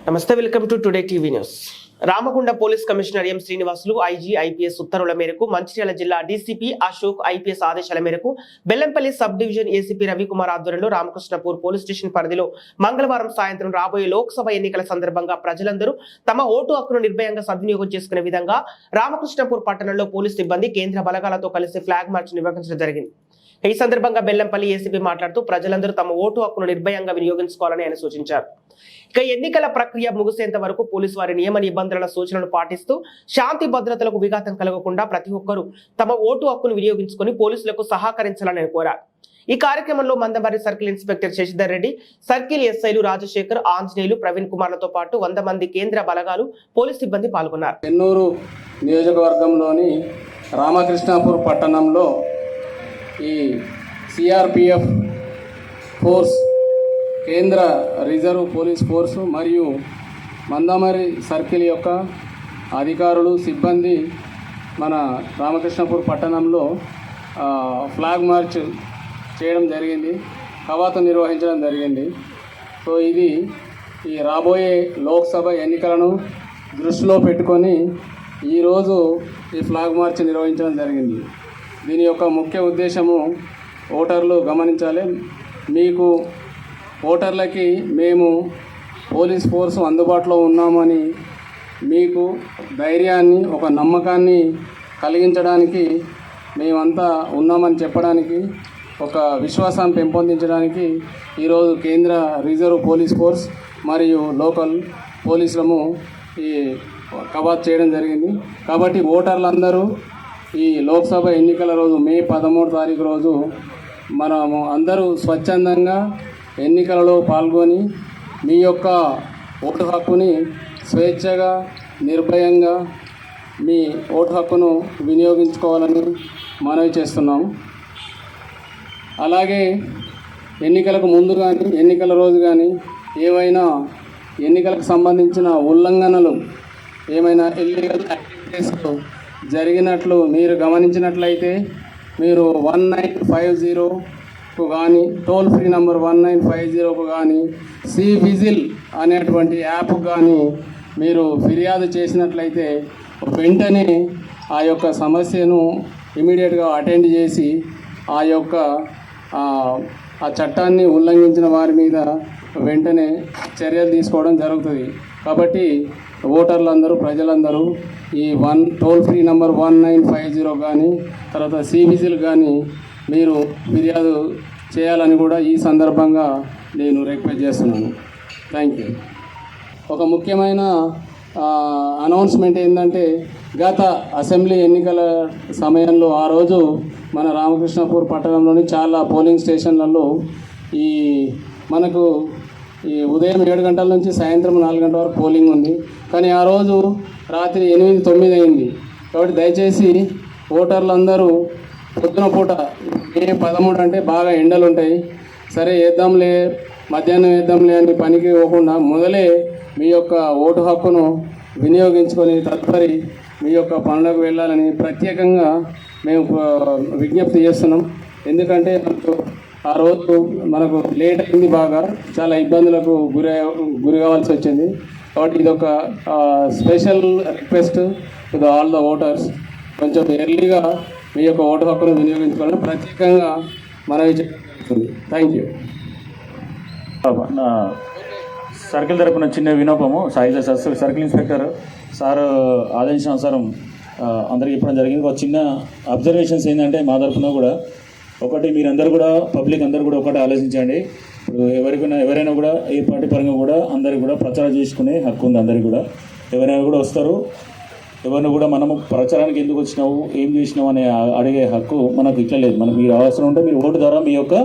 నమస్తే, welcome to today TV news. Ramagunda police commissioner M Srinivasulu IG IPS ఉత్తర్వుల మేరకు మంచిర్యాల జిల్లా డీసీపీ అశోక్ ఐపీఎస్ ఆదేశాల మేరకు Bellampalli sub division ACP Ravikumar ఆధ్వర్యంలో రామకృష్ణపూర్ పోలీస్ స్టేషన్ పరిధిలో మంగళవారం సాయంత్రం రాబోయే లోక్సభ ఎన్నికల సందర్భంగా ప్రజలందరూ తమ ఓటు హక్కును నిర్భయంగా సద్వినియోగం చేసుకునే విధంగా రామకృష్ణపూర్ పట్టణంలో పోలీస్ సిబ్బంది కేంద్ర బలగాలతో కలిసి ఫ్లాగ్ మార్చ్ నిర్వహించడం జరిగింది. ఈ సందర్భంగా బెల్లంపల్లి ఏసీపీ మాట్లాడుతూ ప్రజలందరూ తమ ఓటు హక్కును నిర్భయంగా వినియోగించుకోవాలని ఆయన సూచించారు. ఇక ఎన్నికల ప్రక్రియ ముగిసేంత వరకు పోలీసు వారి నియమ నిబంధనల సూచనలు పాటిస్తూ శాంతి భద్రతలకు విఘాతం కలగకుండా ప్రతి ఒక్కరూ తమ ఓటు హక్కును వినియోగించుకుని పోలీసులకు సహకరించాలని కోరారు. ఈ కార్యక్రమంలో Mandamarri circle inspector Sashidhar Reddy, circle ఎస్ఐలు రాజశేఖర్, ఆంజనేయులు, ప్రవీణ్ కుమార్లతో పాటు 100 మంది కేంద్ర బలగాలు పోలీస్ సిబ్బంది పాల్గొన్నారు. చెన్నూరు నియోజకవర్గంలోని రామకృష్ణాపూర్ పట్టణంలో ఈ సిఆర్పిఎఫ్ ఫోర్స్, కేంద్ర రిజర్వ్ పోలీస్ ఫోర్సు మరియు మందమరి సర్కిల్ యొక్క అధికారులు, సిబ్బంది మన రామకృష్ణపూర్ పట్టణంలో ఫ్లాగ్ మార్చ్ చేయడం జరిగింది, కవాతు నిర్వహించడం జరిగింది. సో ఇది ఈ రాబోయే లోక్సభ ఎన్నికలను దృష్టిలో పెట్టుకొని ఈరోజు ఈ ఫ్లాగ్ మార్చ్ నిర్వహించడం జరిగింది. దీని యొక్క ముఖ్య ఉద్దేశము ఓటర్లు గమనించాలి. మీకు ఓటర్లకి మేము పోలీస్ ఫోర్సు అందుబాటులో ఉన్నామని మీకు ధైర్యాన్ని, ఒక నమ్మకాన్ని కలిగించడానికి, మేమంతా ఉన్నామని చెప్పడానికి, ఒక విశ్వాసాన్ని పెంపొందించడానికి ఈరోజు కేంద్ర రిజర్వ్ పోలీస్ ఫోర్స్ మరియు లోకల్ పోలీసులము ఈ కవాతు చేయడం జరిగింది. కాబట్టి ఓటర్లందరూ ఈ లోక్సభ ఎన్నికల రోజు మే 13 తారీఖు రోజు మనము అందరూ స్వచ్ఛందంగా ఎన్నికలలో పాల్గొని మీ యొక్క ఓటు హక్కుని స్వేచ్ఛగా, నిర్భయంగా మీ ఓటు హక్కును వినియోగించుకోవాలని మనవి చేస్తున్నాము. అలాగే ఎన్నికలకు ముందు కానీ, ఎన్నికల రోజు కానీ ఏవైనా ఎన్నికలకు సంబంధించిన ఉల్లంఘనలు, ఏమైనా ఇల్లీగల్ యాక్టివిటీస్ జరిగినట్లు మీరు గమనించినట్లయితే మీరు 1950కు కానీ, టోల్ ఫ్రీ నంబర్ 1950కు కానీ, సి విజిల్ అనేటువంటి యాప్ కానీ మీరు ఫిర్యాదు చేసినట్లయితే వెంటనే ఆ యొక్క సమస్యను ఇమీడియట్గా అటెండ్ చేసి ఆ యొక్క ఆ చట్టాన్ని ఉల్లంఘించిన వారి మీద వెంటనే చర్యలు తీసుకోవడం జరుగుతుంది. కాబట్టి ఓటర్లందరూ, ప్రజలందరూ ఈ టోల్ ఫ్రీ నంబర్ 1950 కానీ, తర్వాత సి విజిల్ కానీ మీరు ఫిర్యాదు చేయాలని కూడా ఈ సందర్భంగా నేను రిక్వెస్ట్ చేస్తున్నాను. Thank you. ఒక ముఖ్యమైన అనౌన్స్మెంట్ ఏంటంటే, గత అసెంబ్లీ ఎన్నికల సమయంలో ఆ రోజు మన రామకృష్ణపూర్ పట్టణంలోని చాలా పోలింగ్ స్టేషన్లలో మనకు ఈ ఉదయం 7 గంటల నుంచి సాయంత్రం 4 గంటల వరకు పోలింగ్ ఉంది. కానీ ఆ రోజు రాత్రి 8-9 అయింది. కాబట్టి దయచేసి ఓటర్లందరూ పొద్దున పూట, మే 13 అంటే బాగా ఎండలు ఉంటాయి, సరే వేద్దాంలే, మధ్యాహ్నం వేద్దాంలే అని పనికి పోకుండా మొదలే మీ యొక్క ఓటు హక్కును వినియోగించుకొని తదుపరి మీ యొక్క పనులకు వెళ్ళాలని ప్రత్యేకంగా మేము విజ్ఞప్తి చేస్తున్నాం. ఎందుకంటే ఆ రోజు మనకు లేట్ అయింది, బాగా చాలా ఇబ్బందులకు గురి కావాల్సి వచ్చింది. కాబట్టి ఇది ఒక special request to all the voters, కొంచెం ఎర్లీగా మీ యొక్క ఓటు హక్కును వినియోగించుకోవాలని ప్రత్యేకంగా మనవి జరుగుతుంది. Thank you. సర్కిల్ తరపున చిన్న వినోపము, సర్కిల్ ఇన్స్పెక్టర్ సార్ ఆదేశానుసారం అందరికీ చెప్పడం జరిగింది. ఒక చిన్న అబ్జర్వేషన్స్ ఏంటంటే మా తరపున కూడా ఒకటి, మీరందరూ కూడా పబ్లిక్ అందరూ కూడా ఒకటి ఆలోచించండి. ఇప్పుడు ఎవరైనా కూడా ఏ పార్టీ పరంగా కూడా అందరికీ కూడా ప్రచారం చేసుకునే హక్కు ఉంది. అందరికీ కూడా ఎవరైనా కూడా వస్తారు, ఎవరిని కూడా మనము ప్రచారానికి ఎందుకు వచ్చినావు, ఏం చేసినావు అనే అడిగే హక్కు మనకు ఇట్లా లేదు. మనకు మీరు అవసరం ఉంటే మీరు ఓటు ద్వారా మీ యొక్క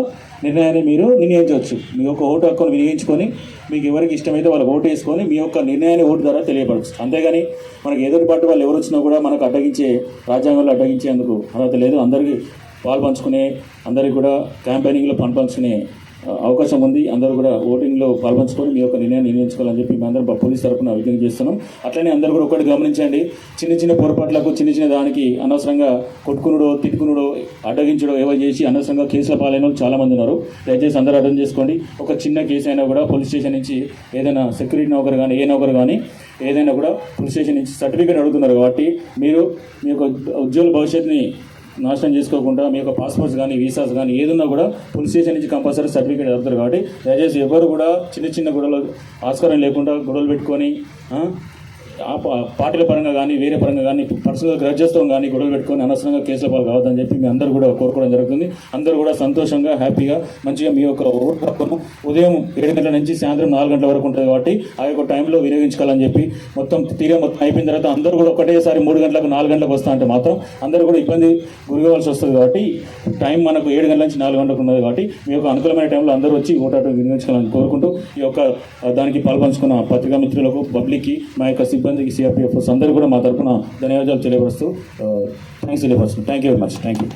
నిర్ణయాన్ని మీరు నిర్ణయించవచ్చు. మీ యొక్క ఓటు హక్కును వినియోగించుకొని మీకు ఎవరికి ఇష్టమైతే వాళ్ళకి ఓటు వేసుకొని మీ యొక్క నిర్ణయాన్ని ఓటు ద్వారా తెలియపడచ్చు. అంతేగాని మనకు ఎదుటి పార్టీ వాళ్ళు ఎవరు వచ్చినా కూడా మనకు అడ్డగించే, రాజ్యాంగంలో అడ్డగించేందుకు అర్హత లేదు. అందరికీ పాలు పంచుకునే, అందరికీ కూడా క్యాంపెయినింగ్లో పంచుకునే అవకాశం ఉంది. అందరూ కూడా ఓటింగ్లో పాల్పంచుకొని మీ యొక్క నిర్ణయాన్ని నిర్ణయించుకోవాలని చెప్పి మేము అందరం పోలీస్ తరఫున విజ్ఞప్తి చేస్తున్నాం. అట్లనే అందరూ కూడా ఒకటి గమనించండి, చిన్న చిన్న పొరపాట్లకు చిన్న దానికి అనవసరంగా కొట్టుకునుడో తిట్టుకునుడో అడ్డగించడో ఏవో చేసి అనవసరంగా కేసుల పాలైన వాళ్ళు చాలామంది ఉన్నారు. దయచేసి అందరూ అర్థం చేసుకోండి. ఒక చిన్న కేసు అయినా కూడా పోలీస్ స్టేషన్ నుంచి ఏదైనా సెక్యూరిటీ నౌకరు కానీ ఏ నౌకరు కానీ ఏదైనా కూడా పోలీస్ స్టేషన్ నుంచి సర్టిఫికేట్ అడుగుతున్నారు. కాబట్టి మీరు మీ యొక్క ఉద్యోగుల భవిష్యత్తుని నాశనం చేసుకోకుండా మీ యొక్క పాస్పోర్ట్స్ కానీ వీసాస్ కానీ ఏదన్నా కూడా పోలీస్ స్టేషన్ నుంచి కంపల్సరీ సర్టిఫికేట్ అడుగుతారు. కాబట్టి దయచేసి ఎవరు కూడా చిన్న గొడవలు ఆస్కారం లేకుండా గొడవలు పెట్టుకొని పార్టీల పరంగా కానీ వేరే పరంగా కానీ పర్సనల్ గ్రడ్జెస్తో కానీ గొడవలు పెట్టుకొని అనవసరంగా కేసుల పాలు కావద్దని చెప్పి మీ అందరూ కూడా కోరుకోవడం జరుగుతుంది. అందరూ కూడా సంతోషంగా హ్యాపీగా మంచిగా మీ యొక్క ఓటు హక్కును ఉదయం 7 గంటల నుంచి సాయంత్రం 4 గంటల వరకు ఉంటుంది. కాబట్టి ఆ యొక్క టైంలో వినియోగించుకోవాలని చెప్పి మొత్తం అయిపోయిన తర్వాత అందరూ కూడా ఒకటేసారి 3 గంటలకు 4 గంటలకు వస్తా అంటే మాత్రం అందరూ కూడా ఇబ్బంది గురికావాల్సి వస్తుంది. కాబట్టి టైం మనకు 7 గంటల నుంచి 4 గంటలకు ఉన్నది. కాబట్టి మీ యొక్క అనుకూలమైన టైంలో అందరూ వచ్చి ఓటు వినియోగించుకోవాలని కోరుకుంటూ ఈ యొక్క దానికి పాల్పంచుకున్న పత్రికా మిత్రులకు పబ్లిక్కి మా యొక్క సిబ్బందికి సిఆర్పిఎఫ్ అందరూ కూడా మా తరఫున ధన్యవాదాలు తెలియపరుస్తూ థ్యాంక్స్ తెలియపరుస్తున్నాను. Thank you very much. Thank you.